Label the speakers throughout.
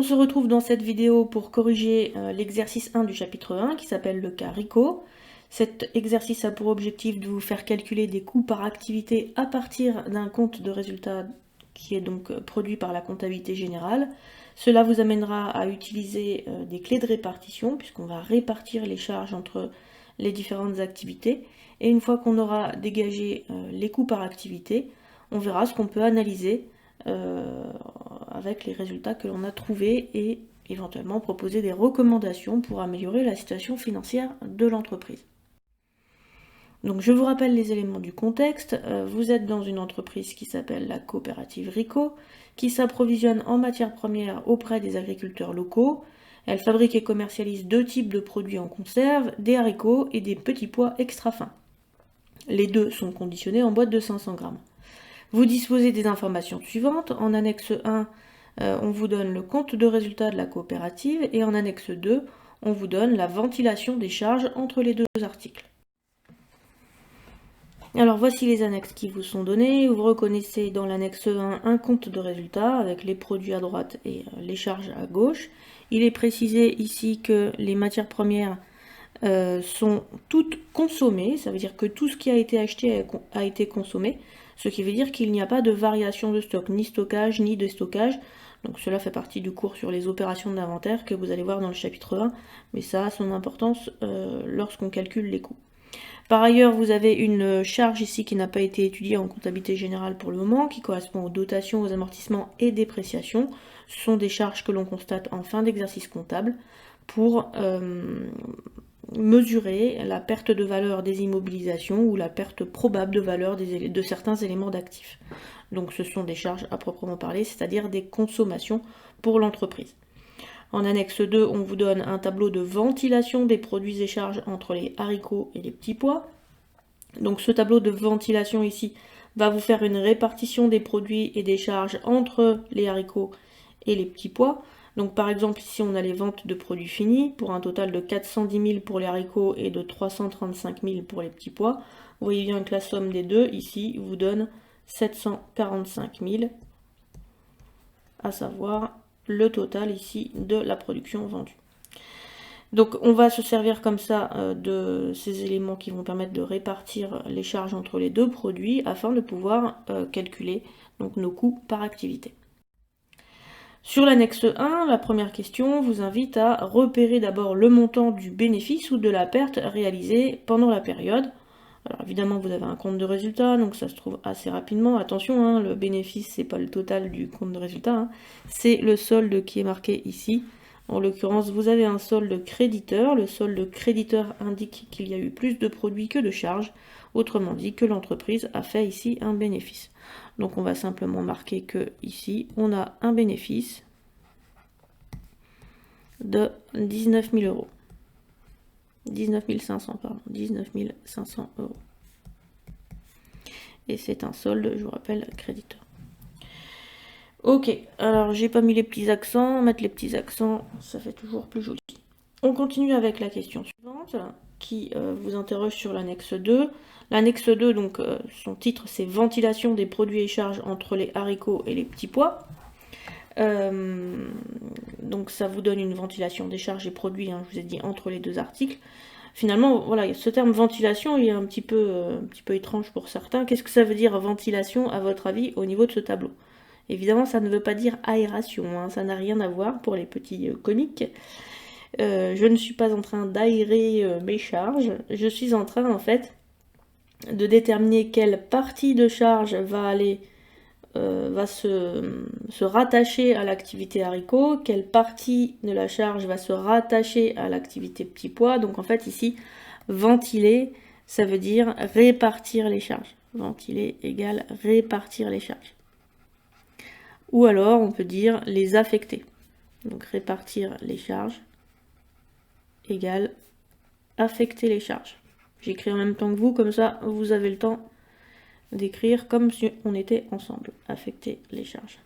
Speaker 1: On se retrouve dans cette vidéo pour corriger l'exercice 1 du chapitre 1 qui s'appelle le cas RICO. Cet exercice a pour objectif de vous faire calculer des coûts par activité à partir d'un compte de résultat qui est donc produit par la comptabilité générale. Cela vous amènera à utiliser des clés de répartition puisqu'on va répartir les charges entre les différentes activités. Et une fois qu'on aura dégagé les coûts par activité, on verra ce qu'on peut analyser avec les résultats que l'on a trouvés et éventuellement proposer des recommandations pour améliorer la situation financière de l'entreprise. Donc je vous rappelle les éléments du contexte. Vous êtes dans une entreprise qui s'appelle la coopérative RICO, qui s'approvisionne en matières premières auprès des agriculteurs locaux. Elle fabrique et commercialise deux types de produits en conserve, des haricots et des petits pois extra fins. Les deux sont conditionnés en boîte de 500 grammes. Vous disposez des informations suivantes. En annexe 1, on vous donne le compte de résultat de la coopérative et en annexe 2, on vous donne la ventilation des charges entre les deux articles. Alors voici les annexes qui vous sont données. Vous reconnaissez dans l'annexe 1 un compte de résultat avec les produits à droite et les charges à gauche. Il est précisé ici que les matières premières sont toutes consommées, ça veut dire que tout ce qui a été acheté a été consommé, ce qui veut dire qu'il n'y a pas de variation de stock, ni stockage, ni déstockage. Donc cela fait partie du cours sur les opérations d'inventaire que vous allez voir dans le chapitre 1, mais ça a son importance lorsqu'on calcule les coûts. Par ailleurs, vous avez une charge ici qui n'a pas été étudiée en comptabilité générale pour le moment, qui correspond aux dotations, aux amortissements et dépréciations. Ce sont des charges que l'on constate en fin d'exercice comptable pour mesurer la perte de valeur des immobilisations ou la perte probable de valeur de certains éléments d'actifs. Donc ce sont des charges à proprement parler, c'est-à-dire des consommations pour l'entreprise. En annexe 2, on vous donne un tableau de ventilation des produits et charges entre les haricots et les petits pois. Donc ce tableau de ventilation ici va vous faire une répartition des produits et des charges entre les haricots et les petits pois. Donc par exemple ici on a les ventes de produits finis pour un total de 410 000 pour les haricots et de 335 000 pour les petits pois. Vous voyez bien que la somme des deux ici vous donne 745 000, à savoir le total ici de la production vendue. Donc on va se servir comme ça de ces éléments qui vont permettre de répartir les charges entre les deux produits afin de pouvoir calculer donc, nos coûts par activité. Sur l'annexe 1, la première question vous invite à repérer d'abord le montant du bénéfice ou de la perte réalisée pendant la période. Alors évidemment vous avez un compte de résultat, donc ça se trouve assez rapidement. Attention, hein, le bénéfice c'est pas le total du compte de résultat, hein, c'est le solde qui est marqué ici. En l'occurrence vous avez un solde créditeur, le solde créditeur indique qu'il y a eu plus de produits que de charges, autrement dit que l'entreprise a fait ici un bénéfice. Donc on va simplement marquer que ici on a un bénéfice de 19 000 euros. 19 500, pardon, 19 500 euros. Et c'est un solde, je vous rappelle, créditeur. Ok, alors j'ai pas mis les petits accents, mettre les petits accents, ça fait toujours plus joli. On continue avec la question suivante, qui vous interroge sur l'annexe 2. L'annexe 2, donc son titre c'est ventilation des produits et charges entre les haricots et les petits pois. Donc ça vous donne une ventilation des charges et produits, hein, je vous ai dit, entre les deux articles. Finalement, voilà, ce terme ventilation il est un petit peu étrange pour certains. Qu'est-ce que ça veut dire ventilation, à votre avis, au niveau de ce tableau? Évidemment, ça ne veut pas dire aération, hein, ça n'a rien à voir pour les petits comiques. Je ne suis pas en train d'aérer mes charges, je suis en train, en fait, de déterminer quelle partie de charge va se rattacher à l'activité haricot, quelle partie de la charge va se rattacher à l'activité petit pois. Donc en fait ici, ventiler, ça veut dire répartir les charges. Ventiler égale répartir les charges. Ou alors on peut dire les affecter. Donc répartir les charges égale affecter les charges. J'écris en même temps que vous, comme ça vous avez le temps d'écrire comme si on était ensemble. Affecter les charges.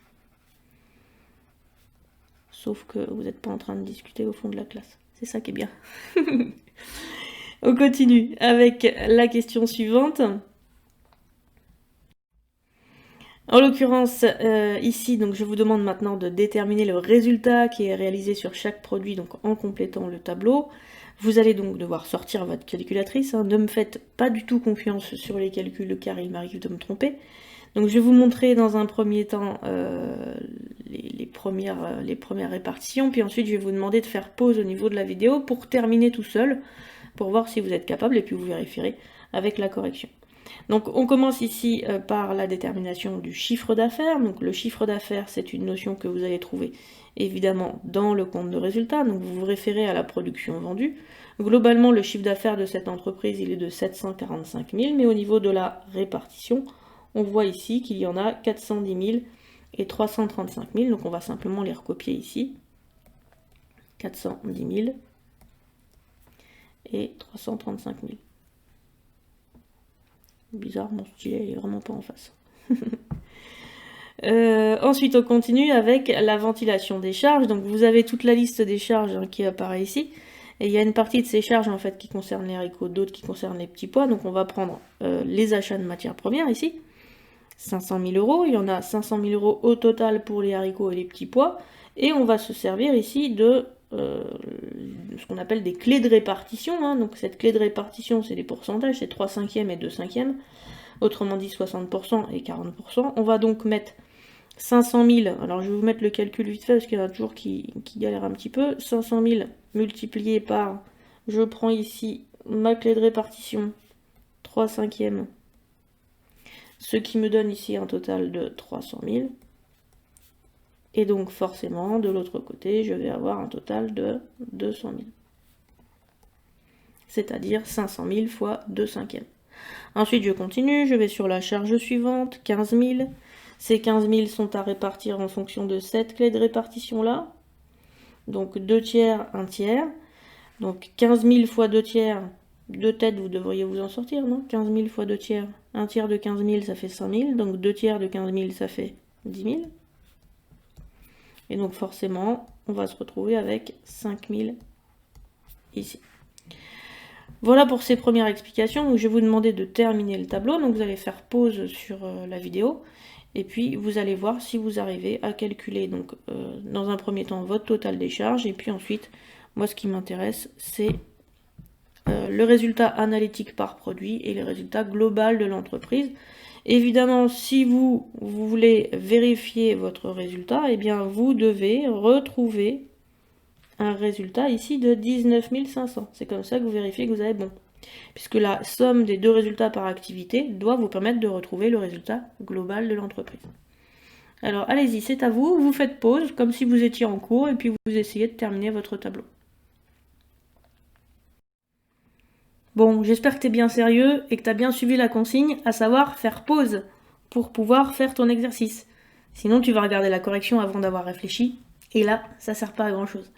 Speaker 1: Sauf que vous n'êtes pas en train de discuter au fond de la classe. C'est ça qui est bien. On continue avec la question suivante. En l'occurrence, ici, donc, je vous demande maintenant de déterminer le résultat qui est réalisé sur chaque produit, donc en complétant le tableau. Vous allez donc devoir sortir votre calculatrice, hein. Ne me faites pas du tout confiance sur les calculs car il m'arrive de me tromper. Donc je vais vous montrer dans un premier temps les premières répartitions, puis ensuite je vais vous demander de faire pause au niveau de la vidéo pour terminer tout seul, pour voir si vous êtes capable, et puis vous vérifierez avec la correction. Donc on commence ici par la détermination du chiffre d'affaires. Donc le chiffre d'affaires, c'est une notion que vous allez trouver évidemment dans le compte de résultat. Donc vous vous référez à la production vendue. Globalement, le chiffre d'affaires de cette entreprise, il est de 745 000, mais au niveau de la répartition, on voit ici qu'il y en a 410 000 et 335 000. Donc on va simplement les recopier ici. 410 000 et 335 000. Bizarre, mon stylet est vraiment pas en face. Ensuite, on continue avec la ventilation des charges. Donc, vous avez toute la liste des charges qui apparaît ici. Et il y a une partie de ces charges en fait qui concerne les haricots, d'autres qui concernent les petits pois. Donc, on va prendre les achats de matières premières ici. 500 000 euros. Il y en a 500 000 euros au total pour les haricots et les petits pois. Et on va se servir ici de ce qu'on appelle des clés de répartition, hein. Donc cette clé de répartition, c'est des pourcentages, c'est 3/5 et 2/5, autrement dit 60% et 40%. On va donc mettre 500 000, alors je vais vous mettre le calcul vite fait parce qu'il y en a toujours qui galèrent un petit peu. 500 000 multiplié par, je prends ici ma clé de répartition, 3/5, ce qui me donne ici un total de 300 000. Et donc forcément, de l'autre côté, je vais avoir un total de 200 000. C'est-à-dire 500 000 fois 2/5. Ensuite, je continue, je vais sur la charge suivante, 15 000. Ces 15 000 sont à répartir en fonction de cette clé de répartition-là. Donc 2 tiers, 1 tiers. Donc 15 000 fois 2 tiers, de tête, vous devriez vous en sortir, non? 15 000 fois 2 tiers, 1 tiers de 15 000, ça fait 5 000. Donc 2 tiers de 15 000, ça fait 10 000. Et donc forcément, on va se retrouver avec 5 000 ici. Voilà pour ces premières explications. Donc je vais vous demander de terminer le tableau. Donc vous allez faire pause sur la vidéo. Et puis vous allez voir si vous arrivez à calculer donc dans un premier temps votre total des charges. Et puis ensuite, moi ce qui m'intéresse, c'est le résultat analytique par produit et le résultat global de l'entreprise. Évidemment, si vous voulez vérifier votre résultat, eh bien vous devez retrouver un résultat ici de 19 500. C'est comme ça que vous vérifiez que vous avez bon. Puisque la somme des deux résultats par activité doit vous permettre de retrouver le résultat global de l'entreprise. Alors allez-y, c'est à vous, vous faites pause comme si vous étiez en cours et puis vous essayez de terminer votre tableau. Bon, j'espère que tu es bien sérieux et que tu as bien suivi la consigne, à savoir faire pause pour pouvoir faire ton exercice. Sinon, tu vas regarder la correction avant d'avoir réfléchi, et là, ça sert pas à grand chose.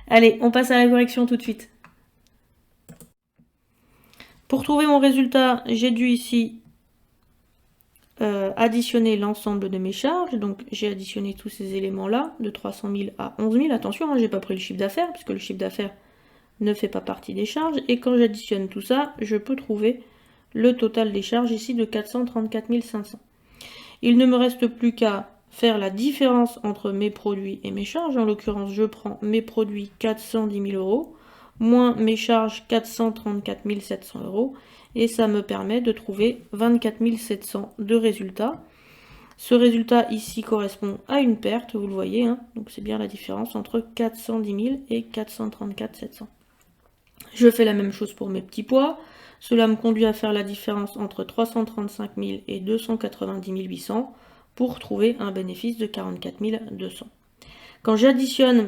Speaker 1: Allez, on passe à la correction tout de suite. Pour trouver mon résultat, j'ai dû ici additionner l'ensemble de mes charges. Donc, j'ai additionné tous ces éléments-là, de 300 000 à 11 000. Attention, hein, j'ai pas pris le chiffre d'affaires, puisque le chiffre d'affaires ne fait pas partie des charges. Et quand j'additionne tout ça, je peux trouver le total des charges ici de 434 500. Il ne me reste plus qu'à faire la différence entre mes produits et mes charges. En l'occurrence, je prends mes produits 410 000 euros, moins mes charges 434 700 euros. Et ça me permet de trouver 24 700 de résultat. Ce résultat ici correspond à une perte, vous le voyez, hein, donc c'est bien la différence entre 410 000 et 434 700. Je fais la même chose pour mes petits pois. Cela me conduit à faire la différence entre 335 000 et 290 800 pour trouver un bénéfice de 44 200. Quand j'additionne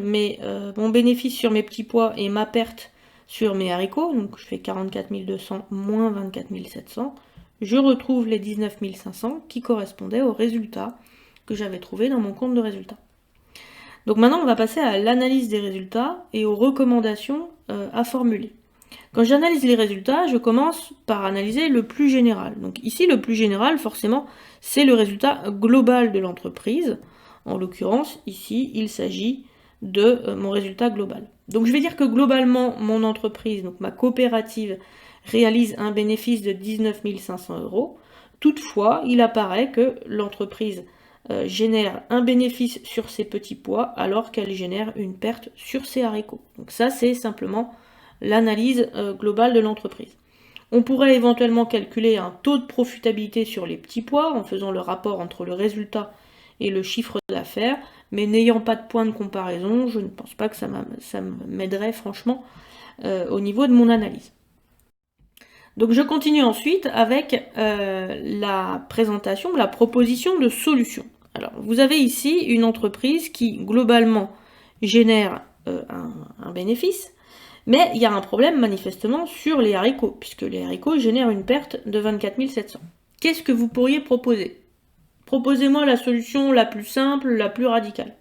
Speaker 1: mon bénéfice sur mes petits pois et ma perte sur mes haricots, donc je fais 44 200 moins 24 700, je retrouve les 19 500 qui correspondaient au résultat que j'avais trouvé dans mon compte de résultats. Donc maintenant, on va passer à l'analyse des résultats et aux recommandations à formuler. Quand j'analyse les résultats, je commence par analyser le plus général. Donc ici, le plus général, forcément, c'est le résultat global de l'entreprise. En l'occurrence, ici, il s'agit de mon résultat global. Donc je vais dire que globalement, mon entreprise, donc ma coopérative, réalise un bénéfice de 19 500 euros. Toutefois, il apparaît que l'entreprise génère un bénéfice sur ses petits pois alors qu'elle génère une perte sur ses haricots. Donc ça, c'est simplement l'analyse globale de l'entreprise. On pourrait éventuellement calculer un taux de profitabilité sur les petits pois en faisant le rapport entre le résultat et le chiffre d'affaires, mais n'ayant pas de point de comparaison, je ne pense pas que ça m'aiderait franchement au niveau de mon analyse. Donc je continue ensuite avec la présentation, la proposition de solution. Alors vous avez ici une entreprise qui globalement génère un bénéfice, mais il y a un problème manifestement sur les haricots, puisque les haricots génèrent une perte de 24 700. Qu'est-ce que vous pourriez proposer? Proposez-moi la solution la plus simple, la plus radicale.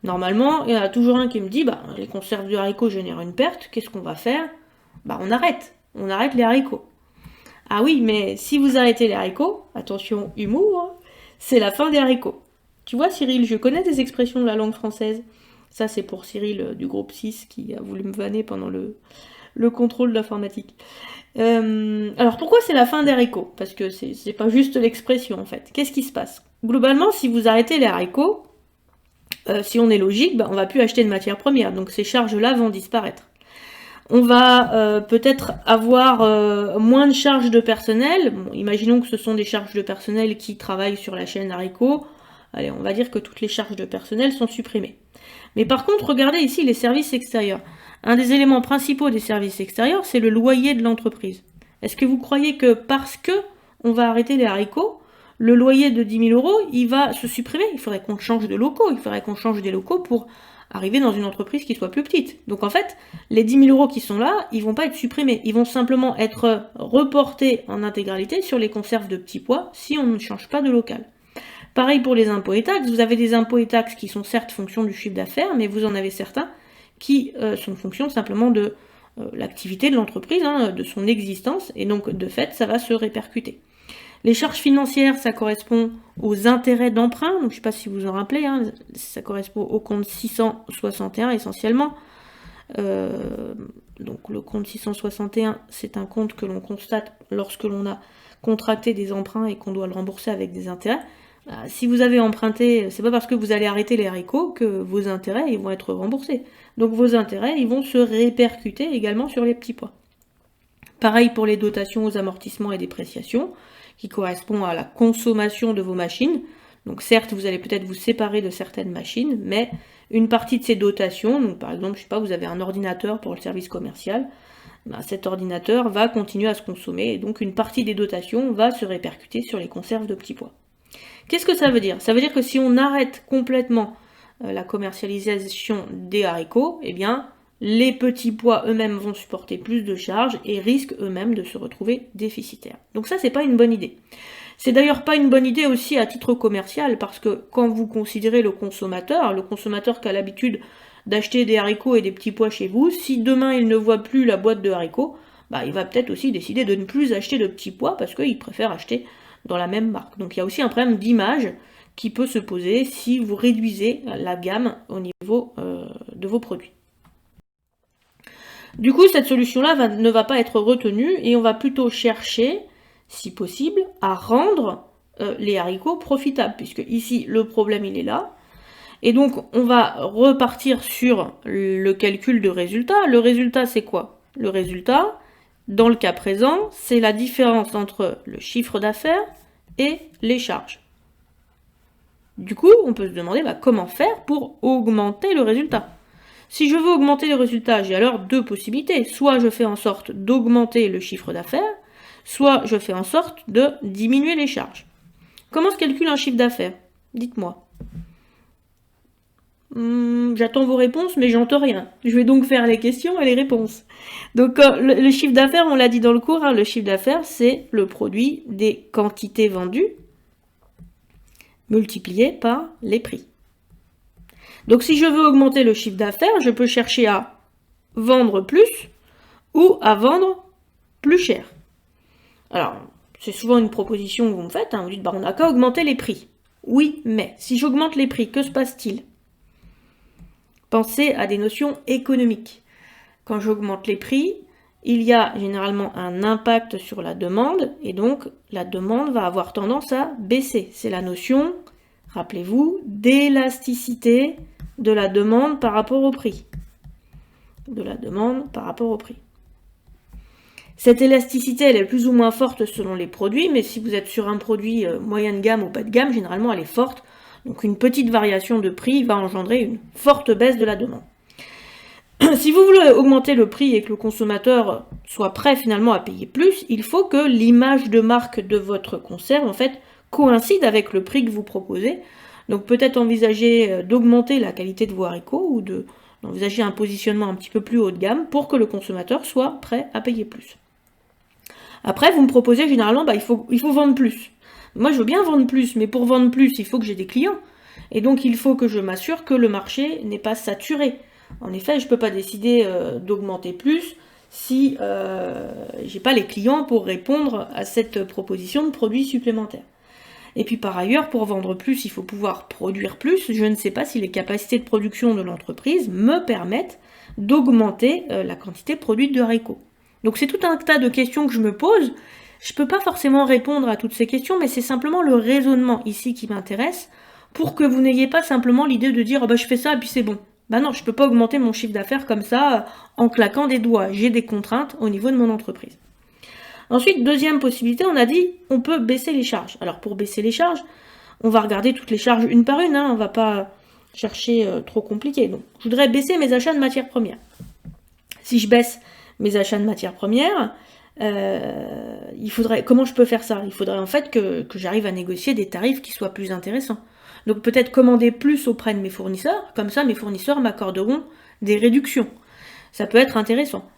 Speaker 1: Normalement, il y en a toujours un qui me dit, les conserves de haricots génèrent une perte, qu'est-ce qu'on va faire? On arrête les haricots. Ah oui, mais si vous arrêtez les haricots, attention, humour, c'est la fin des haricots. Tu vois Cyril, je connais des expressions de la langue française. Ça c'est pour Cyril du groupe 6 qui a voulu me vanner pendant le contrôle de l'informatique. Alors pourquoi c'est la fin des haricots? Parce que c'est pas juste l'expression en fait. Qu'est-ce qui se passe? Globalement, si vous arrêtez les haricots, si on est logique, on va plus acheter de matières premières, donc ces charges-là vont disparaître. On va peut-être avoir moins de charges de personnel. Bon, imaginons que ce sont des charges de personnel qui travaillent sur la chaîne haricots. Allez, on va dire que toutes les charges de personnel sont supprimées. Mais par contre, regardez ici les services extérieurs. Un des éléments principaux des services extérieurs, c'est le loyer de l'entreprise. Est-ce que vous croyez que parce que on va arrêter les haricots, le loyer de 10 000 €, il va se supprimer? Il faudrait qu'on change de locaux, il faudrait qu'on change des locaux pour arriver dans une entreprise qui soit plus petite. Donc en fait, les 10 000 € qui sont là, ils vont pas être supprimés, ils vont simplement être reportés en intégralité sur les conserves de petits pois si on ne change pas de local. Pareil pour les impôts et taxes, vous avez des impôts et taxes qui sont certes fonction du chiffre d'affaires, mais vous en avez certains qui sont fonction simplement de l'activité de l'entreprise, de son existence, et donc de fait, ça va se répercuter. Les charges financières, ça correspond aux intérêts d'emprunt, donc je ne sais pas si vous en rappelez, ça correspond au compte 661 essentiellement. Donc le compte 661, c'est un compte que l'on constate lorsque l'on a contracté des emprunts et qu'on doit le rembourser avec des intérêts. Si vous avez emprunté, c'est pas parce que vous allez arrêter les haricots que vos intérêts ils vont être remboursés. Donc vos intérêts ils vont se répercuter également sur les petits pois. Pareil pour les dotations aux amortissements et dépréciations, qui correspond à la consommation de vos machines. Donc certes, vous allez peut-être vous séparer de certaines machines, mais une partie de ces dotations, donc par exemple, je sais pas, vous avez un ordinateur pour le service commercial, cet ordinateur va continuer à se consommer, et donc une partie des dotations va se répercuter sur les conserves de petits pois. Qu'est-ce que ça veut dire? Ça veut dire que si on arrête complètement la commercialisation des haricots, eh bien, les petits pois eux-mêmes vont supporter plus de charges et risquent eux-mêmes de se retrouver déficitaires. Donc ça, c'est pas une bonne idée. C'est d'ailleurs pas une bonne idée aussi à titre commercial, parce que quand vous considérez le consommateur qui a l'habitude d'acheter des haricots et des petits pois chez vous, si demain il ne voit plus la boîte de haricots, il va peut-être aussi décider de ne plus acheter de petits pois parce qu'il préfère acheter dans la même marque. Donc il y a aussi un problème d'image qui peut se poser si vous réduisez la gamme au niveau de vos produits. Du coup, cette solution-là ne va pas être retenue et on va plutôt chercher, si possible, à rendre les haricots profitables, puisque ici, le problème, il est là. Et donc, on va repartir sur le calcul de résultat. Le résultat, c'est quoi? Le résultat, dans le cas présent, c'est la différence entre le chiffre d'affaires et les charges. Du coup, on peut se demander comment faire pour augmenter le résultat. Si je veux augmenter le résultat, j'ai alors deux possibilités. Soit je fais en sorte d'augmenter le chiffre d'affaires, soit je fais en sorte de diminuer les charges. Comment se calcule un chiffre d'affaires? Dites-moi. J'attends vos réponses, mais j'entends rien. Je vais donc faire les questions et les réponses. Donc le chiffre d'affaires, on l'a dit dans le cours, le chiffre d'affaires, c'est le produit des quantités vendues multiplié par les prix. Donc si je veux augmenter le chiffre d'affaires, je peux chercher à vendre plus ou à vendre plus cher. Alors, c'est souvent une proposition que vous me faites, vous dites on n'a qu'à augmenter les prix. Oui, mais si j'augmente les prix, que se passe-t-il? Pensez à des notions économiques. Quand j'augmente les prix, il y a généralement un impact sur la demande, et donc la demande va avoir tendance à baisser. C'est la notion, rappelez-vous, d'élasticité de la demande par rapport au prix. De la demande par rapport au prix. Cette élasticité, elle est plus ou moins forte selon les produits, mais si vous êtes sur un produit moyenne gamme ou bas de gamme, généralement elle est forte. Donc une petite variation de prix va engendrer une forte baisse de la demande. Si vous voulez augmenter le prix et que le consommateur soit prêt finalement à payer plus, il faut que l'image de marque de votre conserve en fait coïncide avec le prix que vous proposez. Donc peut-être envisager d'augmenter la qualité de vos haricots ou d'envisager un positionnement un petit peu plus haut de gamme pour que le consommateur soit prêt à payer plus. Après, vous me proposez généralement, il faut vendre plus. Moi, je veux bien vendre plus, mais pour vendre plus, il faut que j'ai des clients. Et donc, il faut que je m'assure que le marché n'est pas saturé. En effet, je ne peux pas décider d'augmenter plus si je n'ai pas les clients pour répondre à cette proposition de produits supplémentaires. Et puis par ailleurs, pour vendre plus, il faut pouvoir produire plus. Je ne sais pas si les capacités de production de l'entreprise me permettent d'augmenter la quantité produite de haricots. Donc c'est tout un tas de questions que je me pose. Je ne peux pas forcément répondre à toutes ces questions, mais c'est simplement le raisonnement ici qui m'intéresse pour que vous n'ayez pas simplement l'idée de dire je fais ça et puis c'est bon. Non, je ne peux pas augmenter mon chiffre d'affaires comme ça en claquant des doigts. J'ai des contraintes au niveau de mon entreprise. Ensuite, deuxième possibilité, on a dit on peut baisser les charges. Alors pour baisser les charges, on va regarder toutes les charges une par une, on ne va pas chercher trop compliqué. Donc je voudrais baisser mes achats de matières premières. Si je baisse mes achats de matières premières, comment je peux faire ça? Il faudrait en fait que j'arrive à négocier des tarifs qui soient plus intéressants. Donc peut-être commander plus auprès de mes fournisseurs, comme ça mes fournisseurs m'accorderont des réductions. Ça peut être intéressant.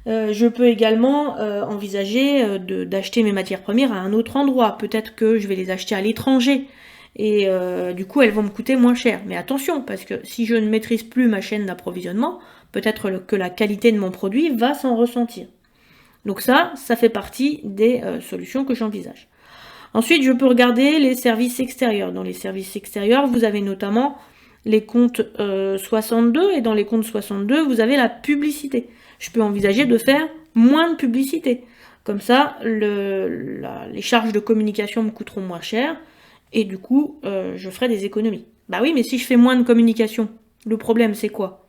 Speaker 1: Je peux également envisager d'acheter mes matières premières à un autre endroit. Peut-être que je vais les acheter à l'étranger. Et du coup, elles vont me coûter moins cher. Mais attention, parce que si je ne maîtrise plus ma chaîne d'approvisionnement, peut-être que la qualité de mon produit va s'en ressentir. Donc ça fait partie des solutions que j'envisage. Ensuite, je peux regarder les services extérieurs. Dans les services extérieurs, vous avez notamment les comptes 62. Et dans les comptes 62, vous avez la publicité. Je peux envisager de faire moins de publicité. Comme ça, les charges de communication me coûteront moins cher. Et du coup, je ferai des économies. Oui, mais si je fais moins de communication, le problème c'est quoi?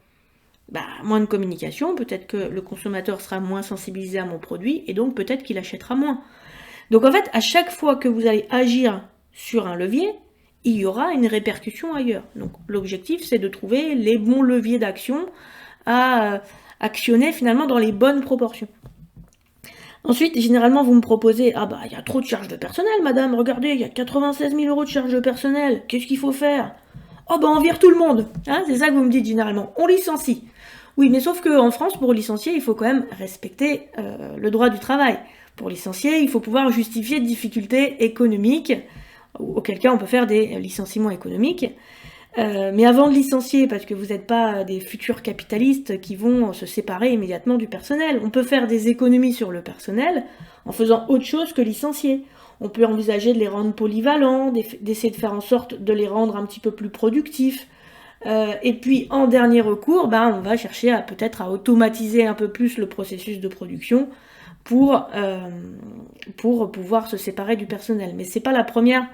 Speaker 1: Moins de communication, peut-être que le consommateur sera moins sensibilisé à mon produit et donc peut-être qu'il achètera moins. Donc en fait, à chaque fois que vous allez agir sur un levier, il y aura une répercussion ailleurs. Donc l'objectif, c'est de trouver les bons leviers d'action à actionner finalement dans les bonnes proportions. Ensuite, généralement, vous me proposez, il y a trop de charges de personnel, madame, regardez, il y a 96 000 € de charges de personnel, qu'est-ce qu'il faut faire? On vire tout le monde, c'est ça que vous me dites généralement, on licencie. Oui, mais sauf qu'en France, pour licencier, il faut quand même respecter le droit du travail. Pour licencier, il faut pouvoir justifier de difficultés économiques, auquel cas on peut faire des licenciements économiques. Mais avant de licencier, parce que vous n'êtes pas des futurs capitalistes qui vont se séparer immédiatement du personnel, on peut faire des économies sur le personnel en faisant autre chose que licencier. On peut envisager de les rendre polyvalents, d'essayer de faire en sorte de les rendre un petit peu plus productifs. Et puis en dernier recours, on va chercher peut-être à automatiser un peu plus le processus de production pour pouvoir se séparer du personnel. Mais c'est pas la première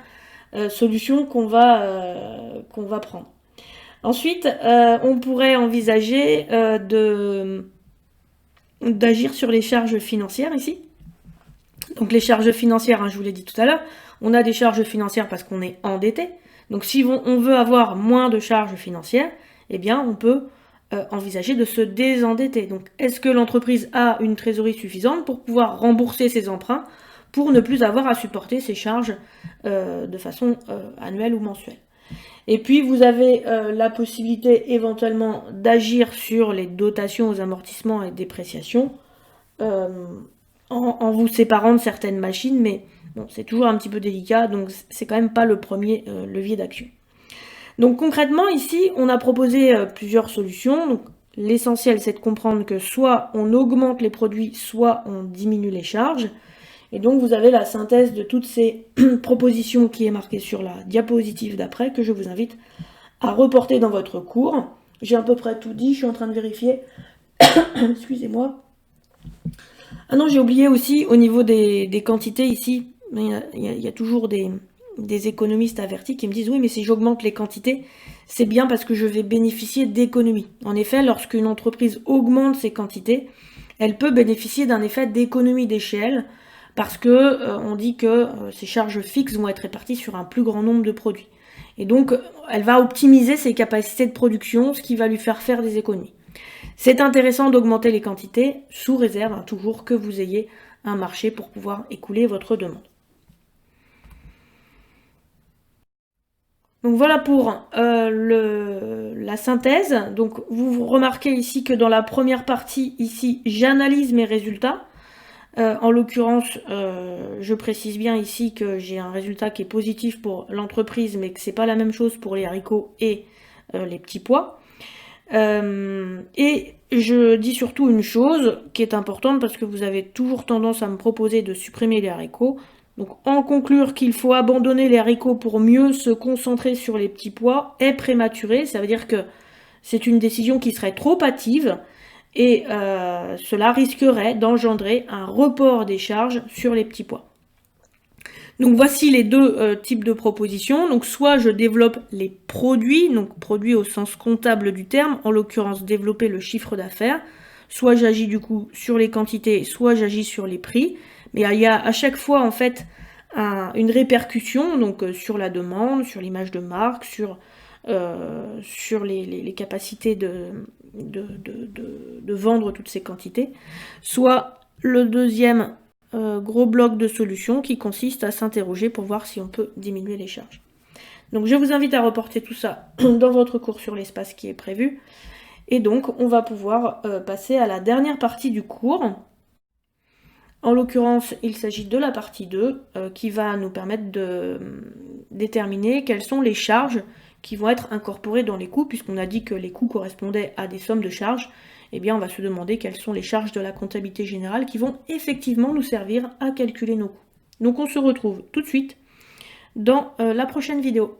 Speaker 1: solution qu'on va prendre. Ensuite, on pourrait envisager d'agir sur les charges financières ici. Donc les charges financières, je vous l'ai dit tout à l'heure, on a des charges financières parce qu'on est endetté. Donc si on veut avoir moins de charges financières, on peut envisager de se désendetter. Donc est-ce que l'entreprise a une trésorerie suffisante pour pouvoir rembourser ses emprunts pour ne plus avoir à supporter ces charges de façon annuelle ou mensuelle. Et puis vous avez la possibilité éventuellement d'agir sur les dotations aux amortissements et dépréciations en vous séparant de certaines machines, mais bon, c'est toujours un petit peu délicat, donc c'est quand même pas le premier levier d'action. Donc concrètement ici, on a proposé plusieurs solutions. Donc l'essentiel c'est de comprendre que soit on augmente les produits, soit on diminue les charges. Et donc vous avez la synthèse de toutes ces propositions qui est marquée sur la diapositive d'après, que je vous invite à reporter dans votre cours. J'ai à peu près tout dit, je suis en train de vérifier. Excusez-moi. Ah non, j'ai oublié aussi, au niveau des quantités ici, il y a toujours des économistes avertis qui me disent « Oui, mais si j'augmente les quantités, c'est bien parce que je vais bénéficier d'économies. » En effet, lorsqu'une entreprise augmente ses quantités, elle peut bénéficier d'un effet d'économie d'échelle parce que on dit que ses charges fixes vont être réparties sur un plus grand nombre de produits. Et donc, elle va optimiser ses capacités de production, ce qui va lui faire des économies. C'est intéressant d'augmenter les quantités, sous réserve toujours que vous ayez un marché pour pouvoir écouler votre demande. Donc voilà pour la synthèse. Donc vous remarquez ici que dans la première partie, ici, j'analyse mes résultats. En l'occurrence, je précise bien ici que j'ai un résultat qui est positif pour l'entreprise, mais que c'est pas la même chose pour les haricots et les petits pois. Et je dis surtout une chose qui est importante parce que vous avez toujours tendance à me proposer de supprimer les haricots. Donc en conclure qu'il faut abandonner les haricots pour mieux se concentrer sur les petits pois est prématuré. Ça veut dire que c'est une décision qui serait trop hâtive et cela risquerait d'engendrer un report des charges sur les petits pois. Donc voici les deux types de propositions. Donc soit je développe les produits, donc produits au sens comptable du terme, en l'occurrence développer le chiffre d'affaires, soit j'agis du coup sur les quantités, soit j'agis sur les prix. Mais il y a à chaque fois en fait une répercussion donc sur la demande, sur l'image de marque, sur les capacités de vendre toutes ces quantités. Soit le deuxième gros bloc de solutions qui consiste à s'interroger pour voir si on peut diminuer les charges. Donc je vous invite à reporter tout ça dans votre cours sur l'espace qui est prévu. Et donc on va pouvoir passer à la dernière partie du cours. En l'occurrence, il s'agit de la partie 2 qui va nous permettre de déterminer quelles sont les charges qui vont être incorporées dans les coûts, puisqu'on a dit que les coûts correspondaient à des sommes de charges. Eh bien, on va se demander quelles sont les charges de la comptabilité générale qui vont effectivement nous servir à calculer nos coûts. Donc on se retrouve tout de suite dans la prochaine vidéo.